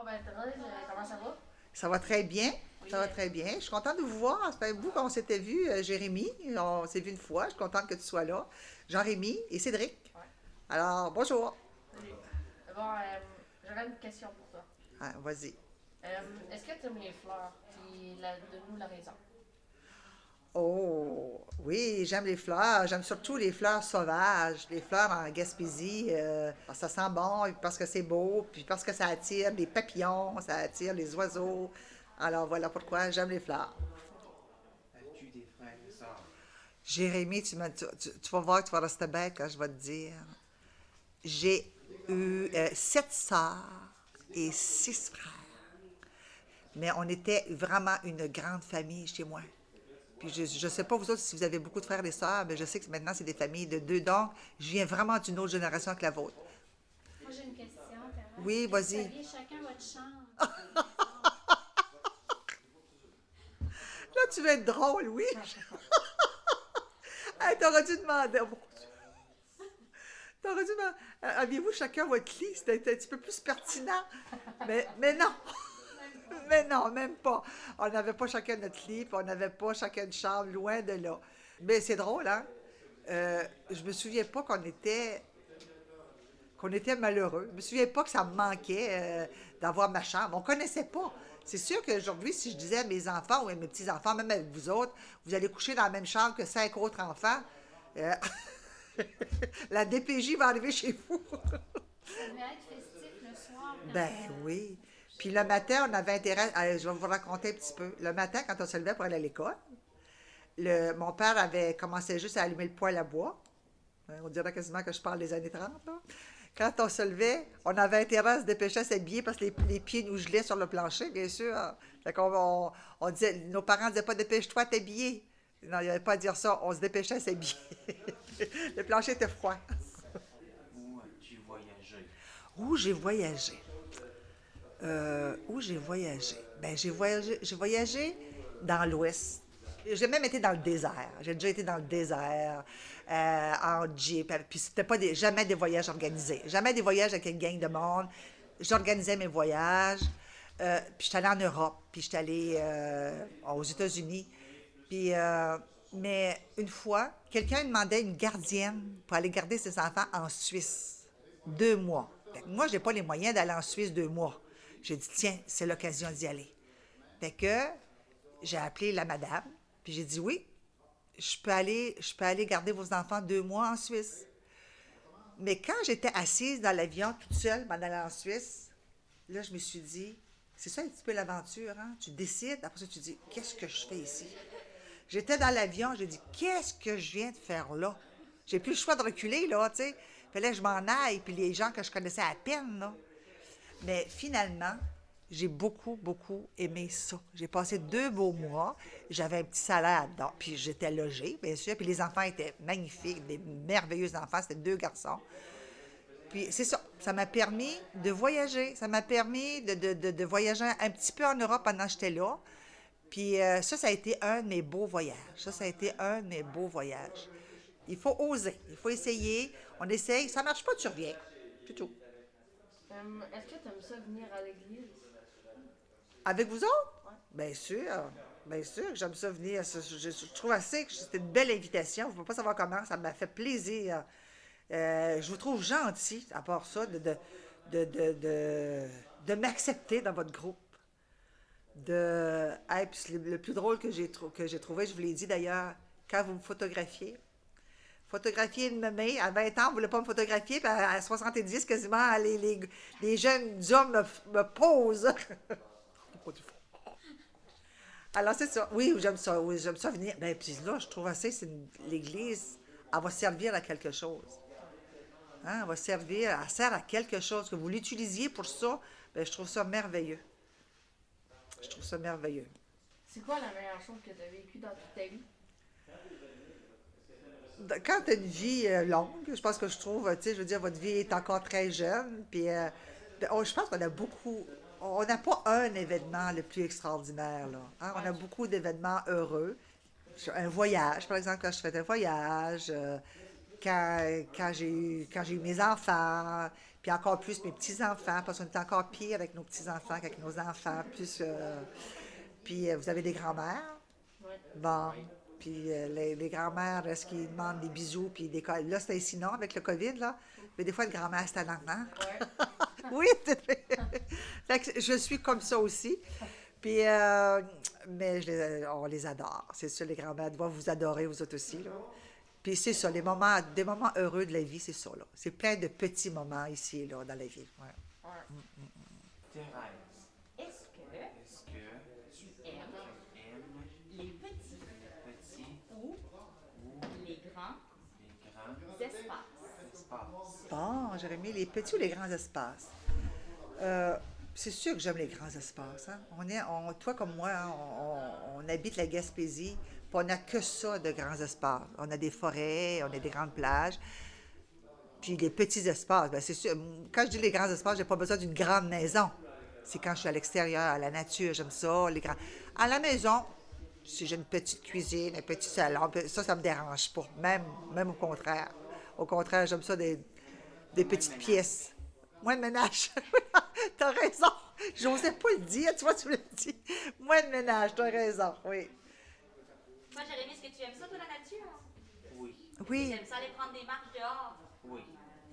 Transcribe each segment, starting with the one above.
Oh ben Thérèse, comment ça va? Ça va très bien. Oui, Ça va très bien. Je suis contente de vous voir. Ça fait un bout qu'on s'était vu, Jérémy. On s'est vu une fois. Je suis contente que tu sois là. Jean-Rémy et Cédric. ouais. Alors, bonjour. Salut. Bon, j'aurais une question pour toi. Ah, vas-y. Est-ce que tu aimes les fleurs? Puis donne-nous la raison. Oh, oui, j'aime les fleurs. J'aime surtout les fleurs sauvages, les fleurs en Gaspésie. Parce que ça sent bon, et parce que c'est beau, puis parce que ça attire les papillons, ça attire les oiseaux. Alors, voilà pourquoi j'aime les fleurs. As-tu des frères et sœurs? Jérémy, tu vas voir que tu vas rester bête quand je vais te dire. J'ai eu 7 sœurs et 6 frères. Mais on était vraiment une grande famille chez moi. Puis je ne sais pas vous autres si vous avez beaucoup de frères et sœurs, mais je sais que maintenant, c'est des familles de deux. Donc, je viens vraiment d'une autre génération que la vôtre. Moi, j'ai une question, Thérèse. Oui, Est-ce que vous vas-y. saviez chacun votre chambre? Là, tu vas être drôle, oui. Hey, t'aurais dû demander. Oh, mon Dieu. T'aurais dû demander. Aviez-vous chacun votre lit? C'était un petit peu plus pertinent. Mais non. Mais non, même pas. On n'avait pas chacun notre lit, puis on n'avait pas chacun de chambre, loin de là. Mais c'est drôle, hein? Je me souviens pas qu'on était malheureux. Je me souviens pas que ça me manquait d'avoir ma chambre. On connaissait pas. C'est sûr qu'aujourd'hui, si je disais à mes enfants ou à mes petits-enfants, même avec vous autres, vous allez coucher dans la même chambre que 5 autres enfants, euh, la DPJ va arriver chez vous. Ça devait être festif le soir quand Ben oui. Puis le matin, on avait intérêt. Je vais vous raconter un petit peu. Le matin, quand on se levait pour aller à l'école, mon père avait commencé juste à allumer le poêle à bois. On dirait quasiment que je parle des années 30, là. Quand on se levait, on avait intérêt à se dépêcher à s'habiller parce que les pieds nous gelaient sur le plancher, bien sûr. Fait qu'on on disait, nos parents disaient pas dépêche-toi à t'habiller. Non, il n'y avait pas à dire ça. On se dépêchait à s'habiller. Le plancher était froid. Où as-tu voyagé? Où j'ai voyagé? Où j'ai voyagé? Ben, j'ai voyagé dans l'Ouest. J'ai même été dans le désert. J'ai déjà été dans le désert, en Jeep. Puis c'était pas jamais des voyages organisés. Jamais des voyages avec une gang de monde. J'organisais mes voyages. Puis j'étais allée en Europe. Puis j'étais allée aux États-Unis. Puis, mais une fois, quelqu'un demandait une gardienne pour aller garder ses enfants en Suisse. 2 mois. Fait que moi, je n'ai pas les moyens d'aller en Suisse 2 mois. J'ai dit, tiens, c'est l'occasion d'y aller. Fait que j'ai appelé la madame, puis j'ai dit, oui, je peux aller garder vos enfants 2 mois en Suisse. Mais quand j'étais assise dans l'avion toute seule, m'en allant en Suisse, là, je me suis dit, c'est ça un petit peu l'aventure, hein? Tu décides, après ça, tu dis, qu'est-ce que je fais ici? J'étais dans l'avion, j'ai dit, qu'est-ce que je viens de faire là? J'ai plus le choix de reculer, là, tu sais. Fallait que je m'en aille, puis les gens que je connaissais à peine, là. Mais finalement, j'ai beaucoup, beaucoup aimé ça. J'ai passé 2 beaux mois. J'avais un petit salaire dedans. Puis j'étais logée, bien sûr. Puis les enfants étaient magnifiques, des merveilleux enfants. C'était 2 garçons. Puis c'est ça. Ça m'a permis de voyager. Ça m'a permis de voyager un petit peu en Europe pendant que j'étais là. Puis ça a été un de mes beaux voyages. Ça a été un de mes beaux voyages. Il faut oser. Il faut essayer. On essaye. Ça marche pas, tu reviens. C'est tout. Est-ce que tu aimes ça venir à l'église? Avec vous autres? Ouais. Bien sûr. Bien sûr que j'aime ça venir. Je trouve assez que c'était une belle invitation. Vous ne pouvez pas savoir comment. Ça m'a fait plaisir. Je vous trouve gentil, à part ça, de m'accepter dans votre groupe. Hey, puis le plus drôle que j'ai trouvé, je vous l'ai dit d'ailleurs, quand vous me photographier une mémé, à 20 ans, on ne voulait pas me photographier, puis à 70, quasiment, les jeunes hommes me posent. Alors, c'est ça. Oui, j'aime ça. Oui, j'aime ça venir. Ben, puis là, je trouve assez, l'Église, elle va servir à quelque chose. Hein? Elle va servir, elle sert à quelque chose. Que vous l'utilisiez pour ça, ben, je trouve ça merveilleux. Je trouve ça merveilleux. C'est quoi la meilleure chose que tu as vécue dans toute ta vie? Quand tu as une vie longue, je pense que je trouve, tu sais, je veux dire, votre vie est encore très jeune, puis je pense qu'on a beaucoup, on n'a pas un événement le plus extraordinaire, là. Hein? On a beaucoup d'événements heureux. Un voyage, par exemple, quand je fais un voyage, quand j'ai eu mes enfants, Puis encore plus mes petits-enfants, parce qu'on est encore pire avec nos petits-enfants qu'avec nos enfants. Puis vous avez des grands-mères. Ouais. Bon. Puis les grands-mères, est-ce qu'ils demandent des bisous? Puis là, c'était sinon avec le COVID, là. Mais des fois, le grand-mère, c'était l'enfant. Ouais. Oui, fait que je suis comme ça aussi. Puis, mais on les adore. C'est sûr, les grands-mères doivent vous adorer, vous autres aussi, là. Puis c'est ça, des moments heureux de la vie, c'est ça, là. C'est plein de petits moments ici et là, dans la vie. Ouais. Ouais. Thérèse, Est-ce que est-ce que tu aimes tu aimes les petits les petits ou ou les grands les grands espaces? espaces? Bon, Jérémy, les petits ou les grands espaces? C'est sûr que j'aime les grands espaces. Hein? Toi comme moi, hein, on habite la Gaspésie, puis on n'a que ça de grands espaces. On a des forêts, on a des grandes plages. Puis les petits espaces, bien, c'est sûr. Quand je dis les grands espaces, j'ai pas besoin d'une grande maison. C'est quand je suis à l'extérieur, à la nature, j'aime ça. À la maison, si j'ai une petite cuisine, un petit salon, ça me dérange pas. Même au contraire. Au contraire, j'aime ça des petites pièces. Moins de ménage. T'as raison. J'osais pas le dire, tu vois, tu me le dis. Moins de ménage, t'as raison, oui. Toi, Jérémy, est-ce que tu aimes ça, toi, la nature? Oui, Oui. Tu aimes ça aller prendre des marches dehors? oui.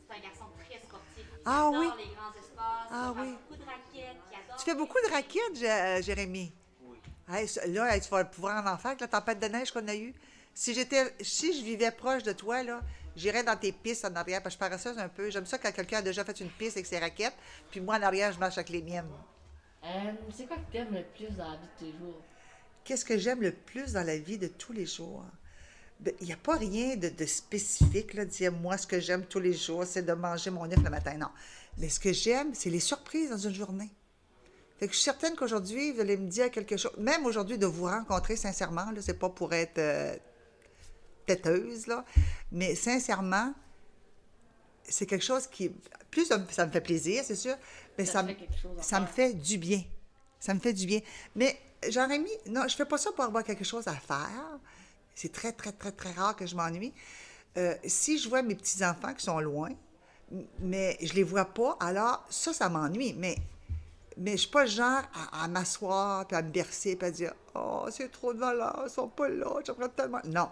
C'est un garçon très sportif. Il Ah adore oui. les grands espaces. Ah il fait oui. beaucoup de raquettes. Il adore Tu fais beaucoup de raquettes, Jérémy? Oui. Hey, là, hey, tu vas pouvoir en faire avec la tempête de neige qu'on a eue. Si je vivais proche de toi, là, j'irais dans tes pistes en arrière, parce que je suis paresseuse un peu. J'aime ça quand quelqu'un a déjà fait une piste avec ses raquettes, puis moi, en arrière, je marche avec les miennes. C'est quoi que t'aimes le plus dans la vie de tes jours? Qu'est-ce que j'aime le plus dans la vie de tous les jours? Il n'y a pas rien de spécifique, là, de dire, moi, ce que j'aime tous les jours, c'est de manger mon œuf le matin. Non. Mais ce que j'aime, c'est les surprises dans une journée. Fait que je suis certaine qu'aujourd'hui, vous allez me dire quelque chose. Même aujourd'hui, de vous rencontrer sincèrement, là, c'est pas pour être têteuse, là, mais sincèrement, c'est quelque chose qui... Plus ça me fait plaisir, c'est sûr, mais Ça te fait quelque chose à ça me faire. fait du bien. Ça me fait du bien. Mais j'aurais mis... Non, je fais pas ça pour avoir quelque chose à faire. C'est très, très, très, très rare que je m'ennuie. Si je vois mes petits-enfants qui sont loin, mais je les vois pas, alors ça m'ennuie. Mais je suis pas le genre à m'asseoir, puis à me bercer, puis à dire « Oh, c'est trop de valeur, ils sont pas là, j'aimerais tellement... » Non.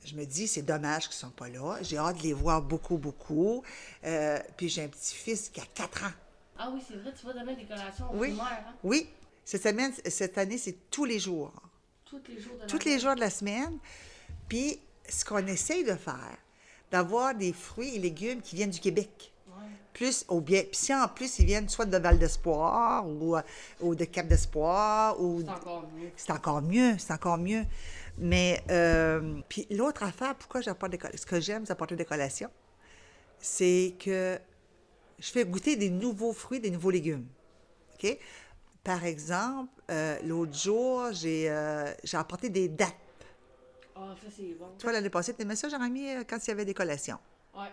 Je me dis, c'est dommage qu'ils sont pas là. J'ai hâte de les voir beaucoup, beaucoup. Puis j'ai un petit-fils qui a 4 ans. Ah oui, c'est vrai, tu vas donner des collations au Oui. primaire, hein? Oui. Cette année, c'est tous les jours. Tous les jours de la Tous les jours de la semaine. Puis, ce qu'on essaye de faire, d'avoir des fruits et légumes qui viennent du Québec. Ouais. Plus puis si en plus ils viennent soit de Val d'Espoir ou de Cap d'Espoir, ou C'est encore mieux. c'est encore mieux, c'est encore mieux. Mais, puis l'autre affaire, pourquoi j'apporte des collations, ce que j'aime, c'est apporter des collations, c'est que je fais goûter des nouveaux fruits, des nouveaux légumes. OK? Par exemple, l'autre jour, j'ai apporté des dattes. Ah, ça, c'est bon. Toi, l'année passée, tu aimais ça, Jérémy, quand il y avait des collations? Ouais.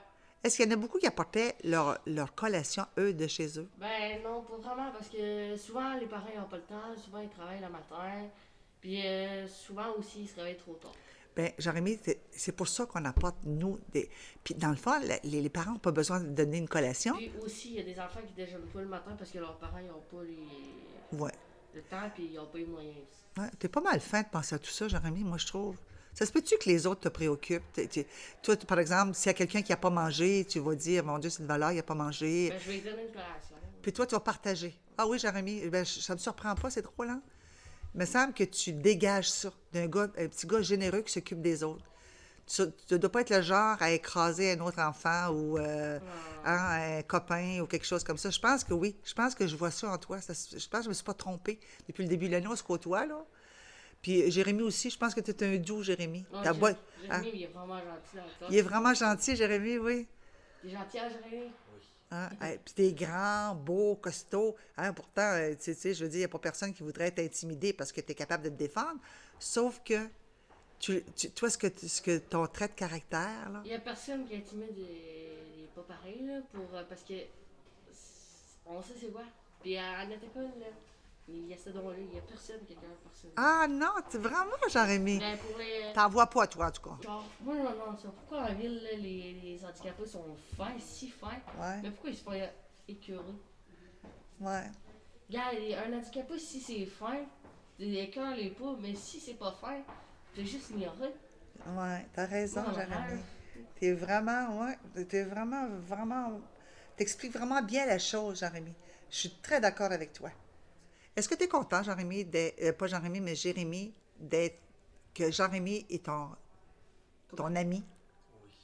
Est-ce qu'il y en a beaucoup qui apportaient leur collation, eux, de chez eux? Ben non, pas vraiment, parce que souvent, les parents n'ont pas le temps, souvent, ils travaillent le matin, puis souvent aussi, ils se réveillent trop tard. Bien, Jérémy, c'est pour ça qu'on apporte, nous, des... Puis, dans le fond, les parents n'ont pas besoin de donner une collation. Puis aussi, il y a des enfants qui déjeunent pas le matin parce que leurs parents, ils n'ont pas Ouais. le temps, puis ils n'ont pas les moyens aussi. Ouais, t'es pas mal fin de penser à tout ça, Jérémy, moi, je trouve. Ça se peut-tu que les autres te préoccupent? Toi, par exemple, s'il y a quelqu'un qui n'a pas mangé, tu vas dire, mon Dieu, c'est une valeur, il n'a pas mangé. Ben, je vais lui donner une collation. Puis toi, tu vas partager. Ah oui, Jérémy, ben, ça me surprend pas, c'est drôle, hein? Il me semble que tu dégages ça d'un gars, un petit gars généreux qui s'occupe des autres. Tu ne dois pas être le genre à écraser un autre enfant ou un copain ou quelque chose comme ça. Je pense que oui. Je pense que je vois ça en toi. Je pense que je ne me suis pas trompée depuis le début de l'année. On se côtoie, là. Puis Jérémy aussi, je pense que tu es un doux, Jérémy. Ouais, Ta boîte- hein? Jérémy, il est vraiment gentil avec toi. Il est vraiment gentil, Jérémy, oui. Il est gentil à Jérémy. Hein? Puis t'es grand, beau, costaud. Hein? Pourtant, tu sais, je veux dire, il n'y a pas personne qui voudrait être intimidé parce que tu es capable de te défendre. Sauf que, toi, ce que ton trait de caractère, là, Il n'y a personne qui est timide, il n'est pas pareil, là, parce que on sait c'est quoi. Puis à notre école, là, Il y a ce don-là, il y a personne qui regarde personne. Ah non, c'est vraiment, Jean-Rémy. Ben, pour les... T'en vois pas, toi, en tout cas. Genre, moi, non, ça. Pourquoi en ville, là, les handicapés sont fins, si fins? Ouais, Mais pourquoi ils se font écœurer? ouais. Regarde, un handicapé, si c'est fin, l'écœur l'est pas, mais si c'est pas fin, t'es juste ignoré. Ouais, t'as raison, Non, Jean-Rémy. T'es vraiment, ouais, t'es vraiment, vraiment... T'expliques vraiment bien la chose, Jean-Rémy. Je suis très d'accord avec toi. Est-ce que t'es content, Jean-Rémy, pas Jean-Rémy, mais Jérémy, que Jean-Rémy est ton ami?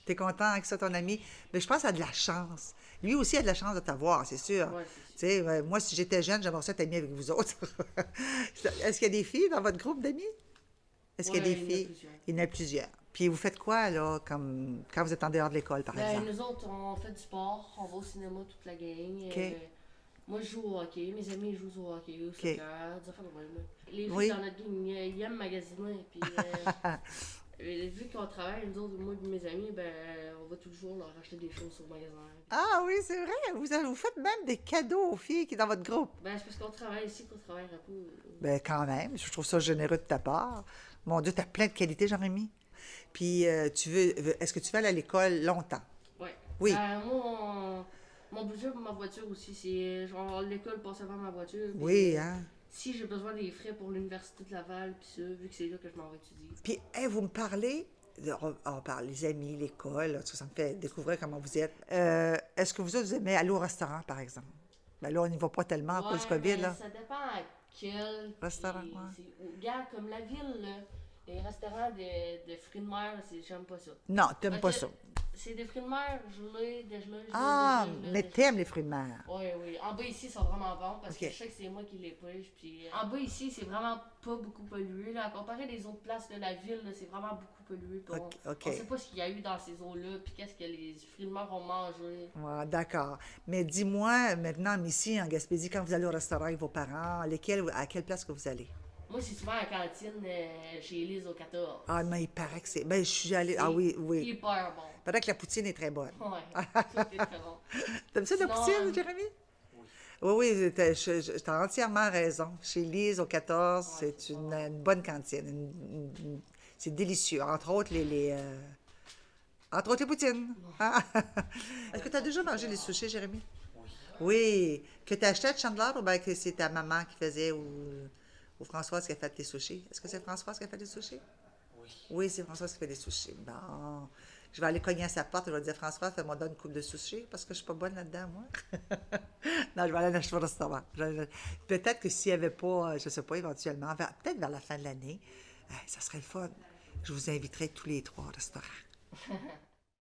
T'es content que ça, ton ami? Mais je pense qu'il a de la chance. Lui aussi a de la chance de t'avoir, c'est sûr. Ouais, Tu sais, moi, si j'étais jeune, j'aimerais ça être amie avec vous autres. Est-ce qu'il y a des filles dans votre groupe d'amis? Est-ce qu'il y a des il y en a filles? plusieurs. Il y en a plusieurs. Puis vous faites quoi, là, comme quand vous êtes en dehors de l'école, par Ben, exemple? nous autres, on fait du sport, on va au cinéma toute la gang. OK. Moi, je joue au hockey, mes amis jouent au hockey, au soccer, des affaires de même. Là. Les filles Oui. dans notre gang, ils aiment magasiner. Puis, vu qu'on travaille, nous autres, moi et mes amis, ben, on va toujours leur acheter des choses au magasin. Ah oui, c'est vrai. Vous faites même des cadeaux aux filles qui sont dans votre groupe. Ben, c'est parce qu'on travaille ici qu'on travaille un peu. Ben quand même, je trouve ça généreux de ta part. Mon Dieu, t'as plein de qualités, Jean-Rémy. Puis, est-ce que tu vas aller à l'école longtemps? Ouais. Oui. Ben, moi, mon budget pour ma voiture aussi, c'est genre l'école passe avant ma voiture. Puis, Oui, hein? Si j'ai besoin des frais pour l'Université de Laval, puis ça, vu que c'est là que je m'en vais étudier. Puis, hey, vous me parlez, on parle les amis, l'école, là, ça me fait découvrir comment vous êtes. Est-ce que vous autres, vous aimez aller au restaurant, par exemple? Ben là, on n'y va pas tellement à cause du COVID, mais là. ça dépend à quel. Restaurant, puis ouais. Regarde, comme la ville, là, les restaurants de fruits de mer, j'aime pas ça. Non, t'aimes Parce pas que ça. C'est des fruits de mer gelés, dégelés. Ah, mais t'aimes les fruits de mer. Oui, oui. En bas ici, ils sont vraiment bons parce Ok. que je sais que c'est moi qui les pêche. Puis en bas ici, c'est vraiment pas beaucoup pollué. Là. À comparer des autres places de la ville, là, c'est vraiment beaucoup pollué. Puis Ok. on sait pas ce qu'il y a eu dans ces eaux-là, puis qu'est-ce que les fruits de mer ont mangé. Ouais, d'accord. Mais dis-moi, maintenant, ici, en Gaspésie, quand vous allez au restaurant avec vos parents, à quelle place que vous allez? Moi, c'est souvent à la cantine chez Élise au 14. Ah, mais il paraît que c'est... Ben, je suis allée... Ah C'est oui, oui. hyper bon. Il paraît que la poutine est très bonne. Ouais, tout est très bon. T'aimes ça, la Sinon, poutine, Jérémy? Oui, oui, t'as entièrement raison. Chez Lise, au 14, c'est une bonne cantine. C'est délicieux. Entre autres, entre autres, les poutines. Ah. Est-ce que tu as déjà mangé les sushis, Jérémy? Oui. Que tu as acheté à Chandler ou bien que c'est ta maman qui faisait ou Françoise qui a fait les sushis? Est-ce que c'est Françoise qui a fait les sushis? Oui. Oui, c'est Françoise qui fait des sushis. Bon. Je vais aller cogner à sa porte et je vais dire, Françoise, fais-moi donner une coupe de sushis parce que je suis pas bonne là-dedans, moi. Non, je vais aller en acheter au restaurant. Peut-être que s'il n'y avait pas, je ne sais pas, éventuellement, peut-être vers la fin de l'année, ça serait le fun. Je vous inviterai tous les trois au restaurant.